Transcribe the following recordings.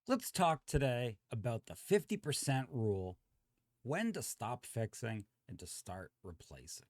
Let's talk today about the 50% rule, when to stop fixing and to start replacing.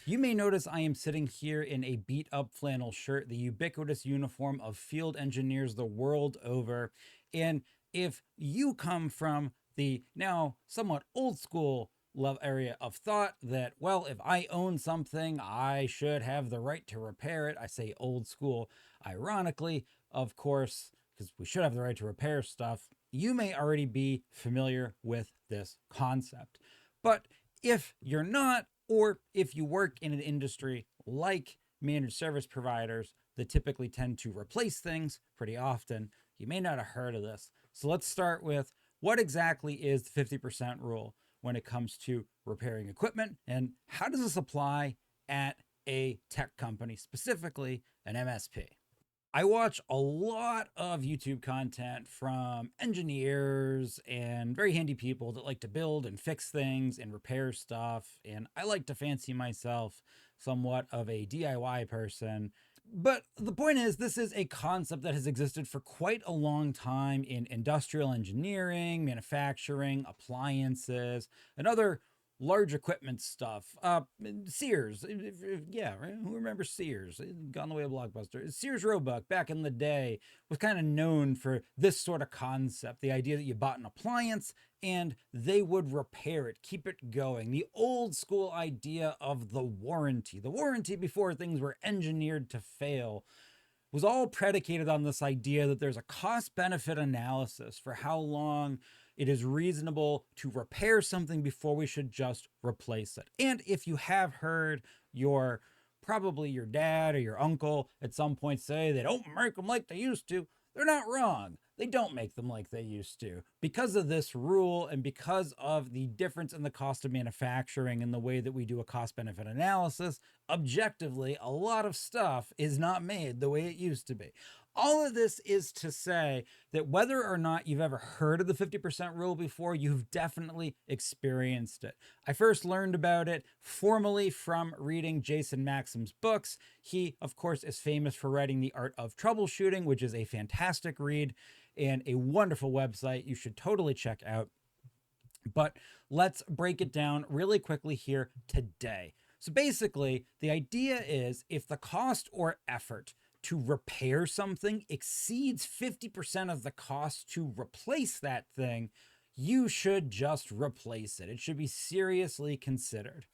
You may notice I am sitting here in a beat up flannel shirt, the ubiquitous uniform of field engineers the world over. And if you come from the now somewhat old school love area of thought that, well, if I own something, I should have the right to repair it. I say old school, ironically, of course, because we should have the right to repair stuff. You may already be familiar with this concept. But if you're not, or if you work in an industry like managed service providers that typically tend to replace things pretty often, you may not have heard of this. So let's start with what exactly is the 50% rule when it comes to repairing equipment, and how does this apply at a tech company, specifically an MSP? I watch a lot of YouTube content from engineers and very handy people that like to build and fix things and repair stuff. And I like to fancy myself somewhat of a DIY person. But the point is, this is a concept that has existed for quite a long time in industrial engineering, manufacturing, appliances, and other large equipment stuff. Sears, yeah, right? Who remembers Sears? Gone the way of Blockbuster. Sears Roebuck back in the day was kind of known for this sort of concept, the idea that you bought an appliance and they would repair it, keep it going. The old school idea of the warranty before things were engineered to fail, was all predicated on this idea that there's a cost benefit analysis for how long it is reasonable to repair something before we should just replace it. And if you have heard probably your dad or your uncle at some point say they don't make them like they used to, they're not wrong. They don't make them like they used to. Because of this rule and because of the difference in the cost of manufacturing and the way that we do a cost benefit analysis, objectively, a lot of stuff is not made the way it used to be. All of this is to say that whether or not you've ever heard of the 50% rule before, you've definitely experienced it. I first learned about it formally from reading Jason Maxim's books. He, of course, is famous for writing The Art of Troubleshooting, which is a fantastic read and a wonderful website you should totally check out. But let's break it down really quickly here today. So basically, the idea is if the cost or effort to repair something exceeds 50% of the cost to replace that thing, you should just replace it. It should be seriously considered.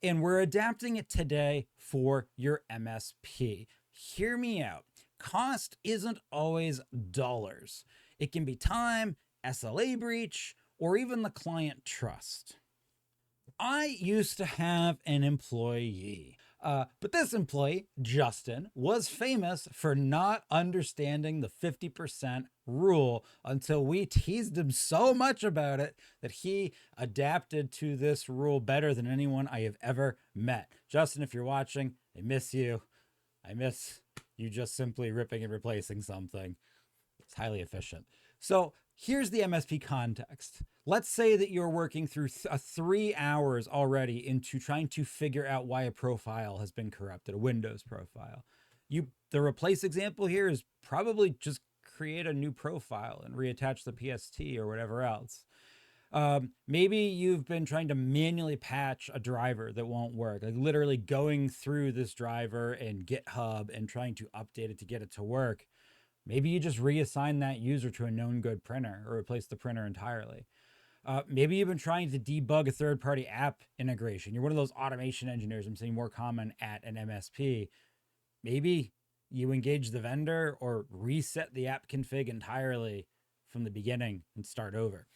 And we're adapting it today for your MSP. Hear me out. Cost isn't always dollars. It can be time, SLA breach, or even the client trust. I used to have an employee, but this employee, Justin, was famous for not understanding the 50% rule until we teased him so much about it that he adapted to this rule better than anyone I have ever met. Justin, if you're watching, I miss you. I miss you just simply ripping and replacing something. It's highly efficient. So here's the MSP context. Let's say that you're working through 3 hours already into trying to figure out why a profile has been corrupted, a Windows profile. The replace example here is probably just create a new profile and reattach the PST or whatever else. Maybe you've been trying to manually patch a driver that won't work, like literally going through this driver in GitHub and trying to update it to get it to work. Maybe you just reassign that user to a known good printer or replace the printer entirely. Maybe you've been trying to debug a third-party app integration. You're one of those automation engineers I'm seeing more common at an MSP. Maybe you engage the vendor or reset the app config entirely from the beginning and start over.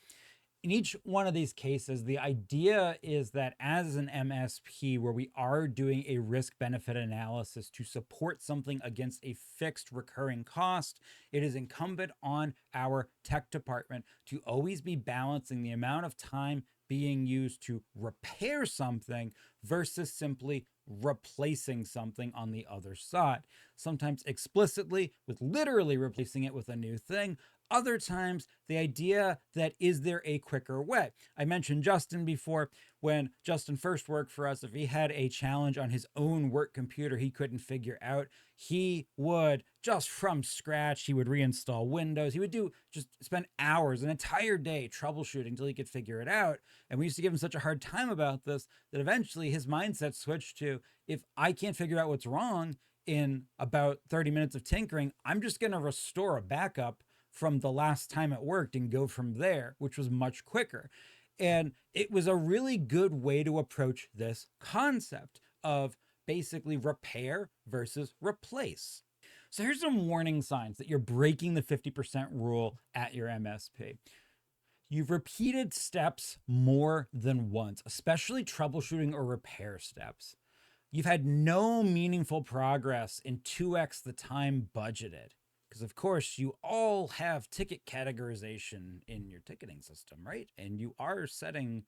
In each one of these cases, the idea is that as an MSP, where we are doing a risk-benefit analysis to support something against a fixed recurring cost, it is incumbent on our tech department to always be balancing the amount of time being used to repair something versus simply replacing something on the other side. Sometimes explicitly with literally replacing it with a new thing. Other times, the idea that is there a quicker way? I mentioned Justin before. When Justin first worked for us, if he had a challenge on his own work computer he couldn't figure out, he would just from scratch, he would reinstall Windows. He would just spend hours, an entire day troubleshooting until he could figure it out. And we used to give him such a hard time about this that eventually his mindset switched to, if I can't figure out what's wrong in about 30 minutes of tinkering, I'm just going to restore a backup from the last time it worked and go from there, which was much quicker. And it was a really good way to approach this concept of basically repair versus replace. So here's some warning signs that you're breaking the 50% rule at your MSP. You've repeated steps more than once, especially troubleshooting or repair steps. You've had no meaningful progress in 2x the time budgeted. Because of course you all have ticket categorization in your ticketing system, right? And you are setting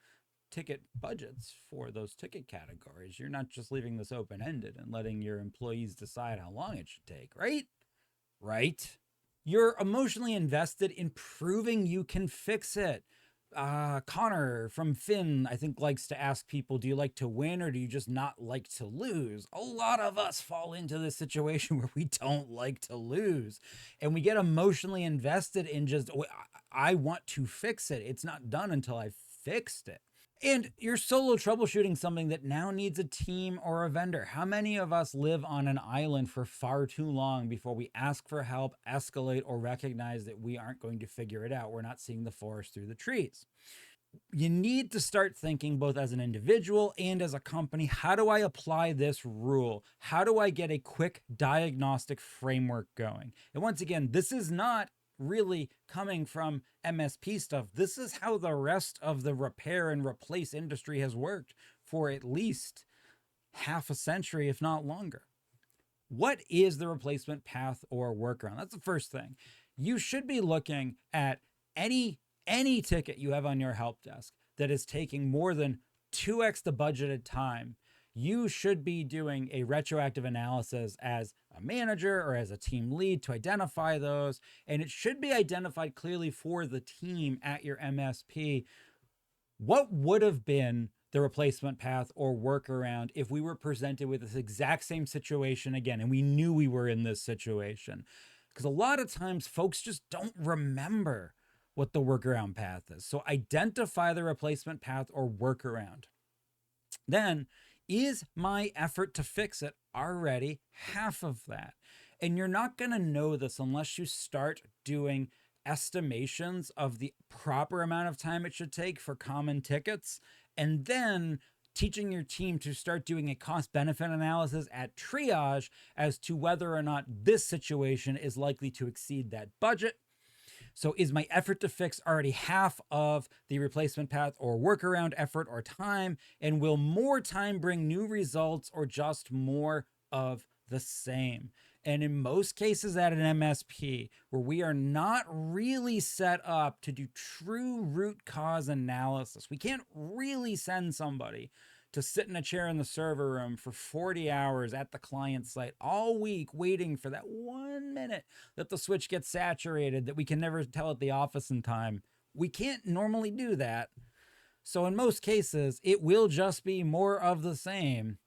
ticket budgets for those ticket categories. You're not just leaving this open-ended and letting your employees decide how long it should take, right? Right? You're emotionally invested in proving you can fix it. Connor from Finn, I think, likes to ask people, do you like to win or do you just not like to lose? A lot of us fall into this situation where we don't like to lose. And we get emotionally invested in just, I want to fix it. It's not done until I've fixed it. And you're solo troubleshooting something that now needs a team or a vendor. How many of us live on an island for far too long before we ask for help, escalate, or recognize that we aren't going to figure it out? We're not seeing the forest through the trees. You need to start thinking both as an individual and as a company, how do I apply this rule? How do I get a quick diagnostic framework going? And once again, this is not really coming from MSP stuff. This is how the rest of the repair and replace industry has worked for at least half a century, if not longer. What is the replacement path or workaround? That's the first thing. You should be looking at any ticket you have on your help desk that is taking more than 2x the budgeted time. You should be doing a retroactive analysis as a manager or as a team lead to identify those. And it should be identified clearly for the team at your MSP. What would have been the replacement path or workaround if we were presented with this exact same situation again and we knew we were in this situation? Because a lot of times folks just don't remember what the workaround path is. So identify the replacement path or workaround. Then, is my effort to fix it already half of that? And you're not going to know this unless you start doing estimations of the proper amount of time it should take for common tickets, and then teaching your team to start doing a cost-benefit analysis at triage as to whether or not this situation is likely to exceed that budget. So is my effort to fix already half of the replacement path or workaround effort or time? And will more time bring new results or just more of the same? And in most cases at an MSP, where we are not really set up to do true root cause analysis, we can't really send somebody to sit in a chair in the server room for 40 hours at the client site all week waiting for that 1 minute that the switch gets saturated that we can never tell at the office in time. We can't normally do that. So in most cases, it will just be more of the same.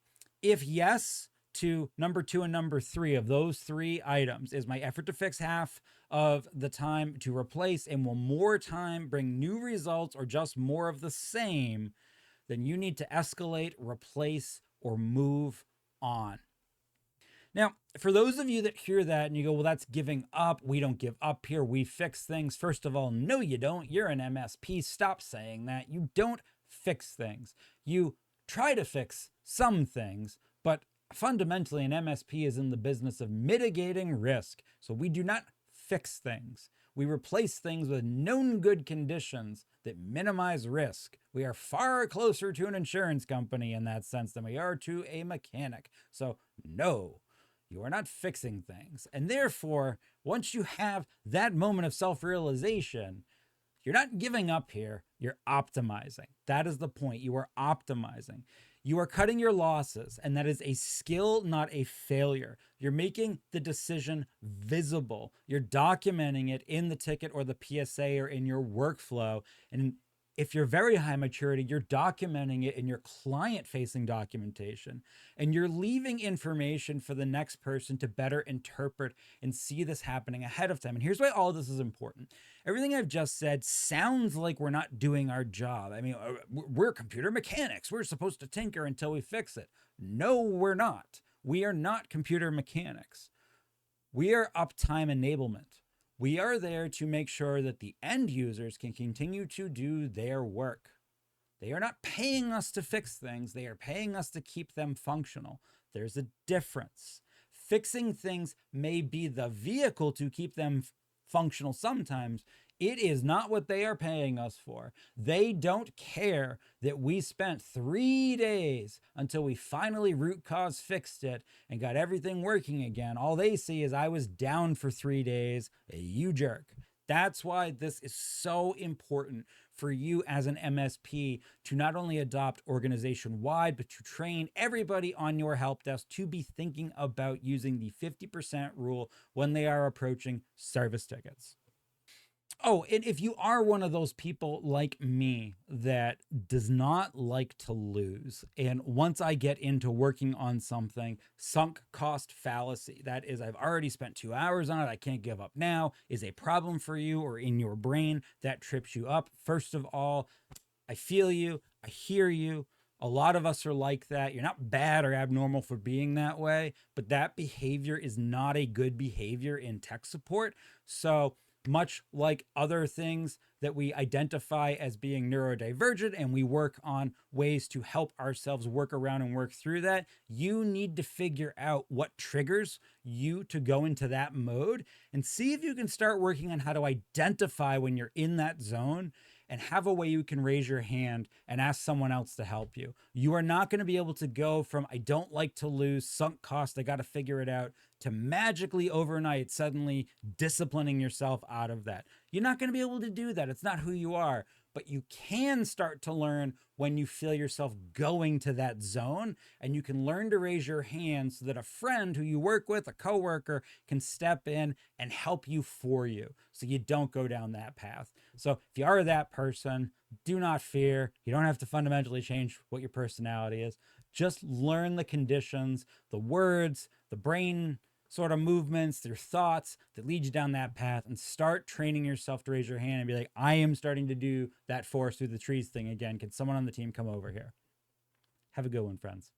If yes to number 2 and number 3 of those 3 items, is my effort to fix half of the time to replace, and will more time bring new results or just more of the same, then you need to escalate, replace, or move on. Now, for those of you that hear that and you go, well, that's giving up. We don't give up here. We fix things. First of all, no, you don't. You're an MSP. Stop saying that. You don't fix things. You try to fix some things, but fundamentally, an MSP is in the business of mitigating risk. So we do not fix things. We replace things with known good conditions that minimize risk. We are far closer to an insurance company in that sense than we are to a mechanic. So no, you are not fixing things. And therefore, once you have that moment of self-realization, you're not giving up here, you're optimizing. That is the point. You are optimizing. You are cutting your losses, and that is a skill, not a failure. You're making the decision visible. You're documenting it in the ticket or the PSA or in your workflow. And if you're very high maturity, you're documenting it in your client-facing documentation. And you're leaving information for the next person to better interpret and see this happening ahead of time. And here's why all this is important. Everything I've just said sounds like we're not doing our job. I mean, we're computer mechanics. We're supposed to tinker until we fix it. No, we're not. We are not computer mechanics. We are uptime enablement. We are there to make sure that the end users can continue to do their work. They are not paying us to fix things. They are paying us to keep them functional. There's a difference. Fixing things may be the vehicle to keep them functional sometimes. It is not what they are paying us for. They don't care that we spent 3 days until we finally root cause fixed it and got everything working again. All they see is I was down for 3 days. You jerk. That's why this is so important for you as an MSP to not only adopt organization-wide, but to train everybody on your help desk to be thinking about using the 50% rule when they are approaching service tickets. Oh, and if you are one of those people like me that does not like to lose, and once I get into working on something, sunk cost fallacy, that is, I've already spent 2 hours on it, I can't give up now, is a problem for you or in your brain that trips you up. First of all, I feel you, I hear you. A lot of us are like that. You're not bad or abnormal for being that way, but that behavior is not a good behavior in tech support. So, much like other things that we identify as being neurodivergent and we work on ways to help ourselves work around and work through that, you need to figure out what triggers you to go into that mode and see if you can start working on how to identify when you're in that zone and have a way you can raise your hand and ask someone else to help you. You are not going to be able to go from I don't like to lose, sunk cost, I got to figure it out, to magically overnight suddenly disciplining yourself out of that. You're not going to be able to do that. It's not who you are. But you can start to learn when you feel yourself going to that zone, and you can learn to raise your hand so that a friend who you work with, a coworker, can step in and help you for you so you don't go down that path. So if you are that person, do not fear. You don't have to fundamentally change what your personality is. Just learn the conditions, the words, the brain sort of movements, their thoughts that lead you down that path, and start training yourself to raise your hand and be like, I am starting to do that forest through the trees thing again. Can someone on the team come over here? Have a good one, friends.